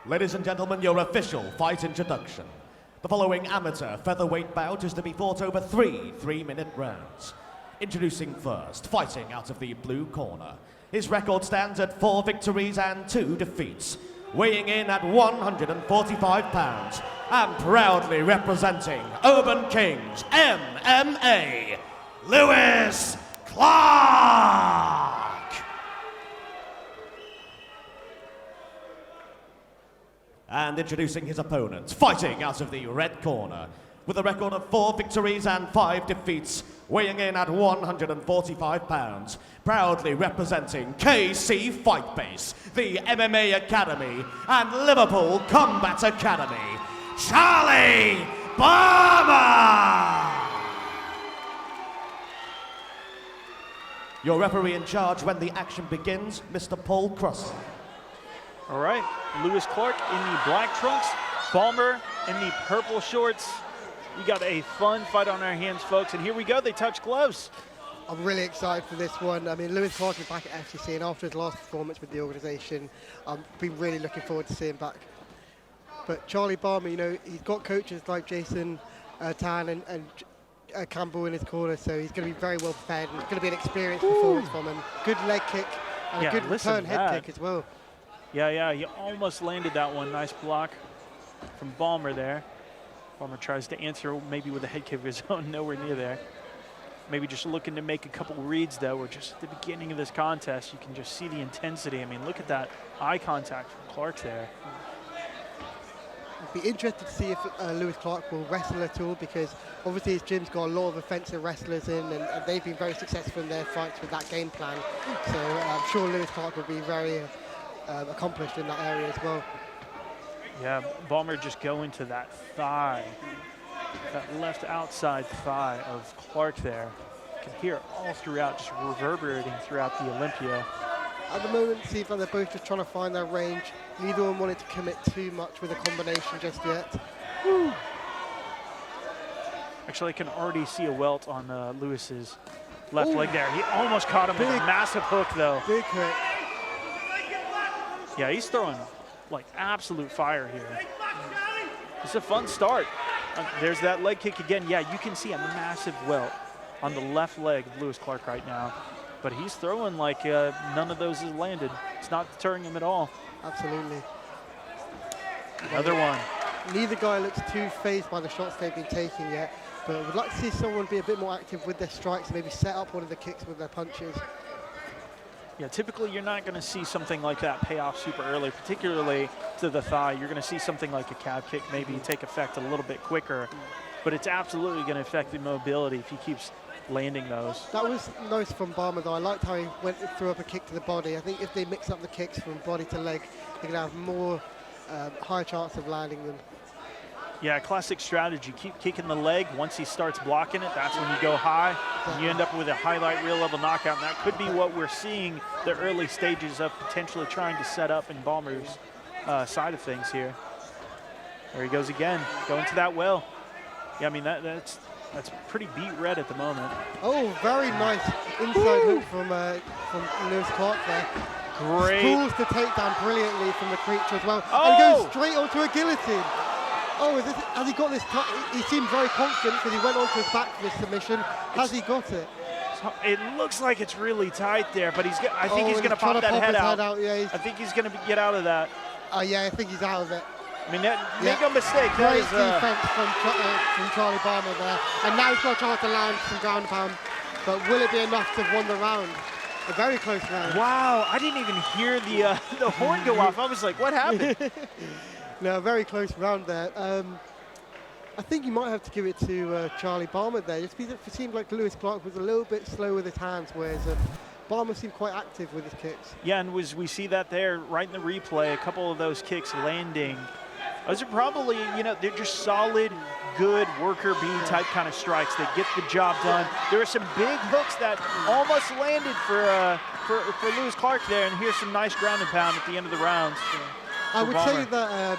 Ladies and gentlemen, your official fight introduction. The following amateur featherweight bout is to be fought over three 3-minute rounds. Introducing first, fighting out of the blue corner. His record stands at 4 victories and 2 defeats. Weighing in at 145 pounds and proudly representing Urban Kingz MMA, Lewis Clarke. And introducing his opponent, fighting out of the red corner, with a record of 4 victories and 5 defeats, weighing in at 145 pounds, proudly representing KC Fight Base, the MMA Academy, and Liverpool Combat Academy, Charlie Balmer! Your referee in charge when the action begins, Mr. Paul Cross. All right, Lewis Clarke in the black trunks, Balmer in the purple shorts. We got a fun fight on our hands, folks, and here we go, they touch gloves. I'm really excited for this one. I mean, Lewis Clarke is back at FCC, and after his last performance with the organisation, I've been really looking forward to seeing him back. But Charlie Balmer, you know, he's got coaches like Jason Tan and Campbell in his corner, so he's going to be very well prepared, and it's going to be an experienced performance from him. Good leg kick and a good return head kick as well. Yeah, he almost landed that one. Nice block from Balmer there. Balmer tries to answer maybe with a head kick of his own, nowhere near there. Maybe just looking to make a couple reads, though. We're just at the beginning of this contest. You can just see the intensity. I mean, look at that eye contact from Clarke there. I'd be interested to see if Lewis Clarke will wrestle at all, because obviously his gym's got a lot of offensive wrestlers in, and they've been very successful in their fights with that game plan. So I'm sure Lewis Clarke will be very accomplished in that area as well. Yeah, Balmer just going to that thigh, that left outside thigh of Clarke there. You can hear it all throughout, just reverberating throughout the Olympia. At the moment, it seems like they're both just trying to find their range. Neither one wanted to commit too much with a combination just yet. Woo. Actually, I can already see a welt on Lewis's left leg there. He almost caught him with a massive hook, though. Big hook. Yeah, he's throwing like absolute fire here. It's a fun start. There's that leg kick again. Yeah, you can see a massive welt on the left leg of Lewis Clarke right now. But he's throwing like none of those has landed. It's not deterring him at all. Absolutely. Another one. Neither guy looks too phased by the shots they've been taking yet, but we'd like to see someone be a bit more active with their strikes, maybe set up one of the kicks with their punches. Yeah, typically you're not going to see something like that pay off super early, particularly to the thigh. You're going to see something like a calf kick maybe take effect a little bit quicker, but it's absolutely going to affect the mobility if he keeps landing those. That was nice from Balmer, though. I liked how he threw up a kick to the body. I think if they mix up the kicks from body to leg, they're going to have more high chance of landing them. Yeah, classic strategy. Keep kicking the leg. Once he starts blocking it, that's when you go high. And you end up with a highlight reel level knockout. And that could be what we're seeing the early stages of potentially trying to set up in Balmer's side of things here. There he goes again, going to that well. Yeah, I mean, that's pretty beat red at the moment. Oh, very nice inside hook from Lewis Clarke there. Great. Pulls the takedown brilliantly from the creature as well. Oh! And goes straight onto a guillotine. Oh, has he got this? He seemed very confident because he went onto his back for this submission. Has he got it? It looks like it's really tight there, but I think he's going to pop that head out. Yeah, I think he's going to get out of that. Yeah, I think he's out of it. I mean, make no mistake. Great defense from Charlie Balmer there. And now he's got a chance to land some ground pound. But will it be enough to have won the round? A very close round. Wow, I didn't even hear the horn go off. I was like, what happened? No, a very close round there. I think you might have to give it to Charlie Balmer there, just because it seemed like Lewis Clarke was a little bit slow with his hands, whereas Balmer seemed quite active with his kicks. Yeah, and we see that there right in the replay, a couple of those kicks landing. Those are probably, you know, they're just solid, good worker bee type kind of strikes that get the job done. There are some big hooks that almost landed for Lewis Clarke there, and here's some nice ground and pound at the end of the rounds. I would say that,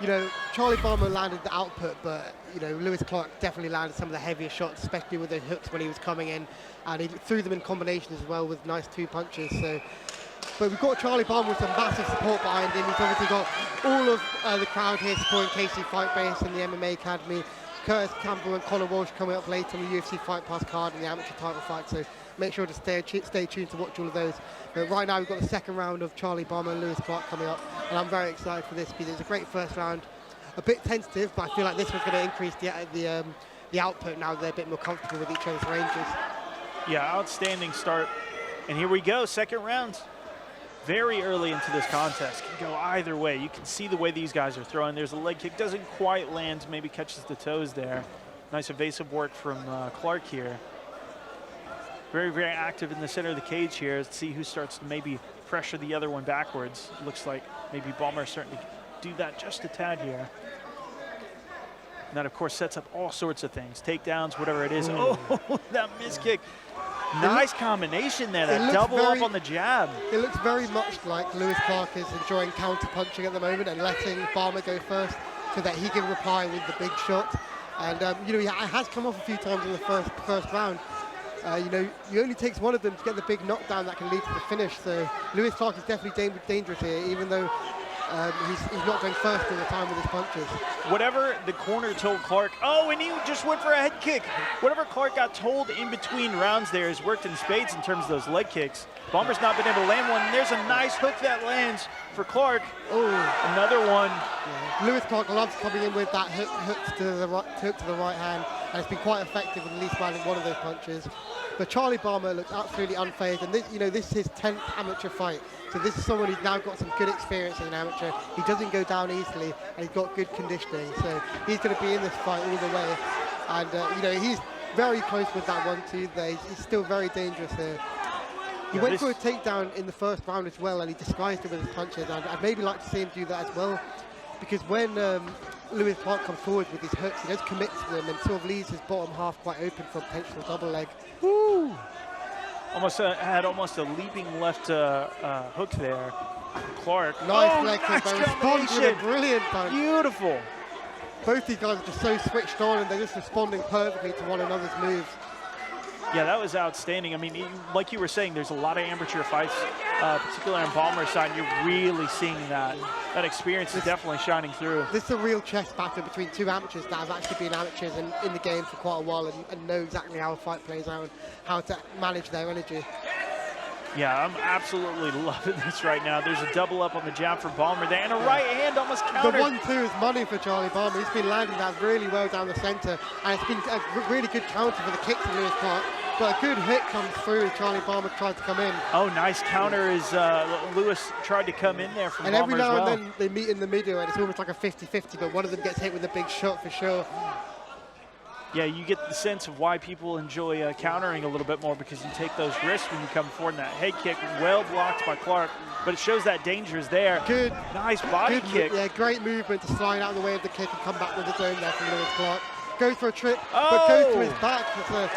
you know, Charlie Balmer landed the output, but, you know, Lewis Clarke definitely landed some of the heavier shots, especially with the hooks when he was coming in, and he threw them in combinations as well with nice 2 punches. So But we've got Charlie Balmer with some massive support behind him. He's obviously got all of the crowd here supporting KC Fight Base and the MMA Academy. Curtis Campbell and Conor Walsh coming up later on the UFC Fight Pass card and the amateur title fight. So make sure to stay tuned to watch all of those. But right now we've got the second round of Charlie Balmer and Lewis Clarke coming up, and I'm very excited for this because it's a great first round. A bit tentative, but I feel like this one's going to increase the output now they're a bit more comfortable with each other's ranges. Yeah, outstanding start. And here we go, second round. Very early into this contest, can go either way. You can see the way these guys are throwing. There's a leg kick, doesn't quite land, maybe catches the toes there. Nice evasive work from Clarke here. Very, very active in the center of the cage here. Let's see who starts to maybe pressure the other one backwards. Looks like maybe Balmer starting to do that just a tad here. And that, of course, sets up all sorts of things. Takedowns, whatever it is. Oh, that miss kick. Nice combination there, that double up on the jab. It looks very much like Lewis Clarke is enjoying counter-punching at the moment and letting Balmer go first so that he can reply with the big shot. And, you know, he has come off a few times in the first round. You know, it only takes one of them to get the big knockdown that can lead to the finish. So Lewis Clarke is definitely dangerous here, even though he's not going first all the time with his punches. Whatever the corner told Clarke, oh, and he just went for a head kick. Whatever Clarke got told in between rounds there has worked in spades in terms of those leg kicks. Balmer's not been able to land one, and there's a nice hook that lands for Clarke. Oh, another one. Yeah. Lewis Clarke loves coming in with that hook to the right hand, and it's been quite effective with at least landing one of those punches. But Charlie Balmer looks absolutely unfazed, and this, you know, this is his 10th amateur fight. So this is someone who's now got some good experience as an amateur. He doesn't go down easily, and he's got good conditioning. So he's going to be in this fight all the way. And, you know, he's very close with that 1-2 there. He's still very dangerous here. He went for a takedown in the first round as well, and he disguised it with his punches. And I'd maybe like to see him do that as well, because when Lewis Clarke comes forward with his hooks, he does commit to them and sort of leaves his bottom half quite open for a potential double leg. Woo! Almost had almost a leaping left hook there. Clarke. Nice leg kick, but responds with a brilliant punch. Beautiful. Both these guys are just so switched on, and they're just responding perfectly to one another's moves. Yeah, that was outstanding. I mean, like you were saying, there's a lot of amateur fights, particularly on Balmer's side. And you're really seeing that. That experience is definitely shining through. This is a real chess battle between two amateurs that have actually been amateurs in the game for quite a while and know exactly how a fight plays out and how to manage their energy. Yeah, I'm absolutely loving this right now. There's a double up on the jab for Balmer there, and a right hand almost countered. The 1-2 is money for Charlie Balmer. He's been landing that really well down the center, and it's been a really good counter for the kicks of Lewis Clarke. But a good hit comes through. Charlie Balmer tried to come in. Oh, nice counter as Lewis tried to come in there from and Balmer. And every now and then they meet in the middle, and it's almost like a 50-50, but one of them gets hit with a big shot for sure. Yeah, you get the sense of why people enjoy countering a little bit more, because you take those risks when you come forward. And that head kick, well blocked by Clarke, but it shows that danger is there. Good. Nice body kick. Yeah, great movement to slide out of the way of the kick and come back with his own there from Lewis Clarke. Goes for a trip, but goes to his back. It's a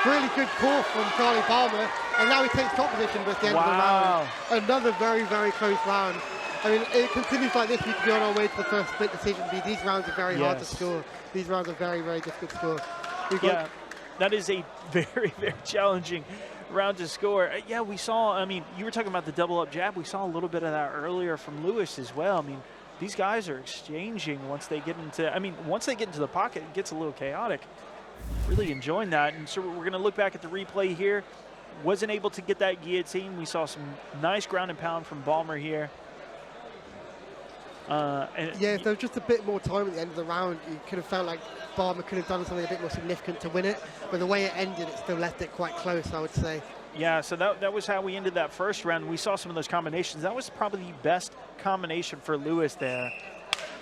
really good call from Charlie Balmer, and now he takes top position at the end of the round. Another very, very close round. I mean, it continues like this, we could be on our way to the first split decision. These rounds are very hard to score. These rounds are very, very difficult to score. Yeah, that is a very, very challenging round to score. Yeah, we saw, I mean, you were talking about the double up jab. We saw a little bit of that earlier from Lewis as well. I mean, these guys are exchanging once they get into, once they get into the pocket, it gets a little chaotic. Really enjoying that. And so we're going to look back at the replay here. Wasn't able to get that guillotine. We saw some nice ground and pound from Balmer here. Yeah, if there was just a bit more time at the end of the round, you could have felt like Balmer could have done something a bit more significant to win it. But the way it ended, it still left it quite close, I would say. Yeah, so that was how we ended that first round. We saw some of those combinations. That was probably the best combination for Lewis there.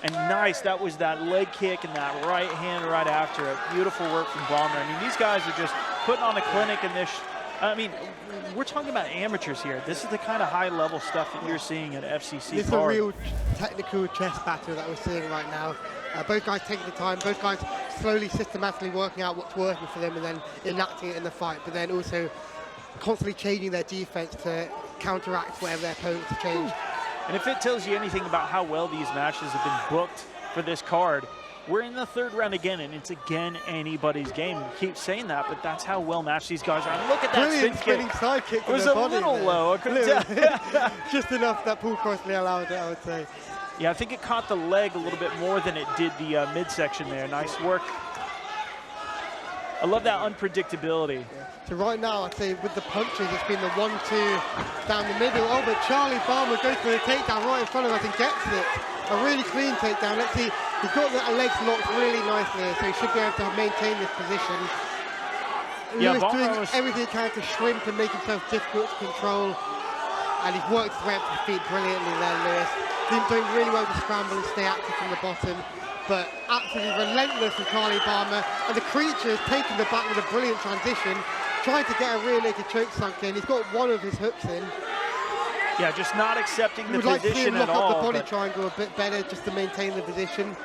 And nice, that was that leg kick and that right hand right after it. Beautiful work from Balmer. I mean, these guys are just putting on a clinic in this. I mean, we're talking about amateurs here. This is the kind of high-level stuff that you're seeing at FCC. This is a real technical chess battle that we're seeing right now. Both guys taking the time, both guys slowly, systematically working out what's working for them and then enacting it in the fight, but then also constantly changing their defense to counteract whatever their opponents have changed. And if it tells you anything about how well these matches have been booked for this card, We're in the third round again, and it's again anybody's game. We keep saying that, but that's how well matched these guys are. And look at that Brilliant spin spinning side kick. It was a little low. I couldn't tell. Just enough that Paul Crossley allowed it, I would say. Yeah, I think it caught the leg a little bit more than it did the midsection there. Nice work. I love that unpredictability. Yeah. So right now, I'd say with the punches, it's been the 1-2 down the middle. Oh, but Charlie Balmer goes for the takedown right in front of us and gets it. A really clean takedown. Let's see, he's got the legs locked really nicely here, so he should be able to maintain this position. Yeah, Lewis doing was everything he can to shrimp and make himself difficult to control. And he's worked his way up to his feet brilliantly there, Lewis. He's doing really well to scramble and stay active from the bottom. But absolutely relentless from Charlie Balmer. And the creature has taken the back with a brilliant transition, trying to get a rear naked choke sunk in. He's got one of his hooks in. Yeah, just not accepting the position like to see him at lock all. up the body triangle a bit better just to maintain the position.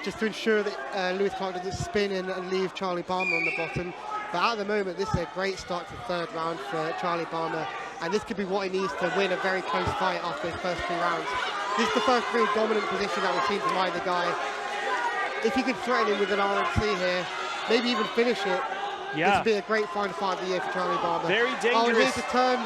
Just to ensure that Lewis Clarke doesn't spin in and leave Charlie Balmer on the bottom. But at the moment, this is a great start to the third round for Charlie Balmer. And this could be what he needs to win a very close fight after his first 2 rounds. This is the first real dominant position that we've seen from either guy. If he could threaten him with an RNC here, maybe even finish it, this would be a great final fight of the year for Charlie Balmer. Very dangerous. Oh, and here's the turn.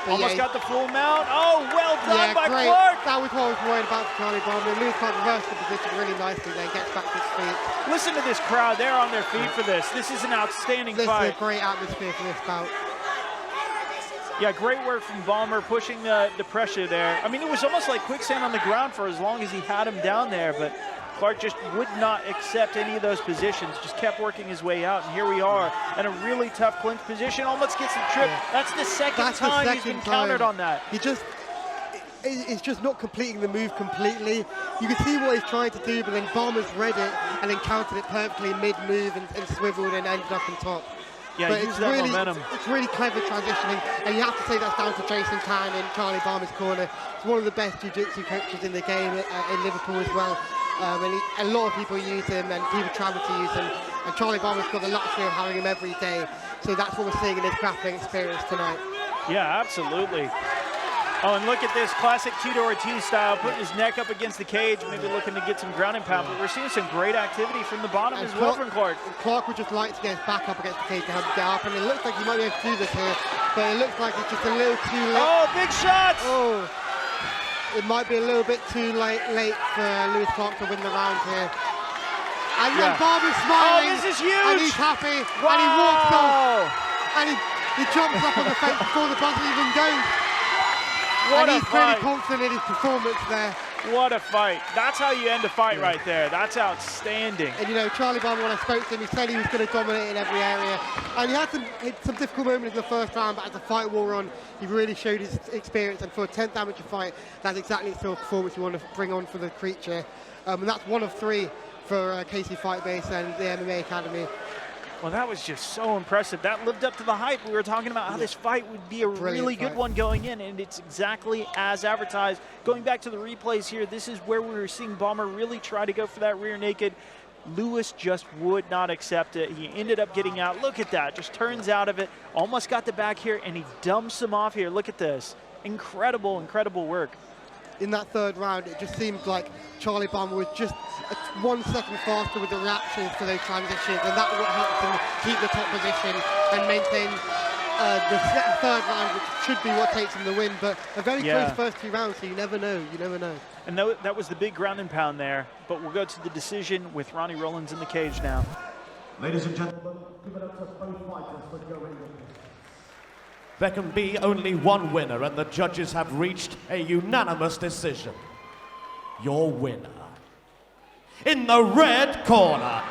Almost got the full mount. Oh, well done by great. Clarke. That was what I was worried about for Charlie Balmer. Lewis Clarke reversed the position really nicely, then gets back to his feet. Listen to this crowd. They're on their feet for this. This is an outstanding fight. This is a great atmosphere for this bout. Yeah, great work from Balmer pushing the pressure there. I mean, it was almost like quicksand on the ground for as long as he had him down there, but Clarke just would not accept any of those positions, just kept working his way out, and here we are in a really tough clinch position, almost gets the trip. Yeah. That's the second time he's been countered on that. He's just not completing the move completely. You can see what he's trying to do, but then Balmer's read it and then countered it perfectly mid-move and swiveled and ended up on top. Yeah, but use that momentum. It's really clever transitioning, and you have to say that's down to Jason Tan in Charlie Balmer's corner. He's one of the best jiu-jitsu coaches in the game in Liverpool as well. And a lot of people use him, and people travel to use him. And Charlie Balmer's got the luxury of having him every day. So that's what we're seeing in his grappling experience tonight. Yeah, absolutely. Oh, and look at this classic Tito Ortiz style, putting his neck up against the cage, maybe looking to get some ground and pound. But we're seeing some great activity from the bottom as well from Clarke. Clarke would just like to get his back up against the cage to help him get up, and it looks like he might be able to do this here, but it looks like it's just a little too late. Oh, big shots! Oh, it might be a little bit too late for Lewis Clarke to win the round here. And then Balmer's smiling. Oh, this is huge! And he's happy, wow. And he walks off, and he jumps up on the fence before the buzzer even goes. What and a he's fight. pretty confident in his performance there. What a fight. That's how you end a fight right there. That's outstanding. And you know, Charlie Balmer, when I spoke to him, he said he was going to dominate in every area. And he had some difficult moments in the first round, but as the fight wore on, he really showed his experience. And for a 10th amateur fight, that's exactly the sort of performance you want to bring on for the creature. And that's 1 of 3 for KC Fight Base and the MMA Academy. Well, that was just so impressive. That lived up to the hype. We were talking about how this fight would be a really good one going in, and it's exactly as advertised. Going back to the replays here, this is where we were seeing Balmer really try to go for that rear naked. Lewis just would not accept it. He ended up getting out. Look at that. Just turns out of it. Almost got the back here, and he dumps him off here. Look at this. Incredible, incredible work. In that third round, it just seemed like Charlie Balmer was just 1 second faster with the reactions to those transitions, and that what helped him keep the top position and maintain the third round, which should be what takes him the win. But a very close first 2 rounds, so you never know. You never know. And that was the big ground and pound there. But we'll go to the decision with Ronnie Rollins in the cage now. Ladies and gentlemen, give it up to both fighters for going in. There can be only one winner, and the judges have reached a unanimous decision. Your winner, in the red corner,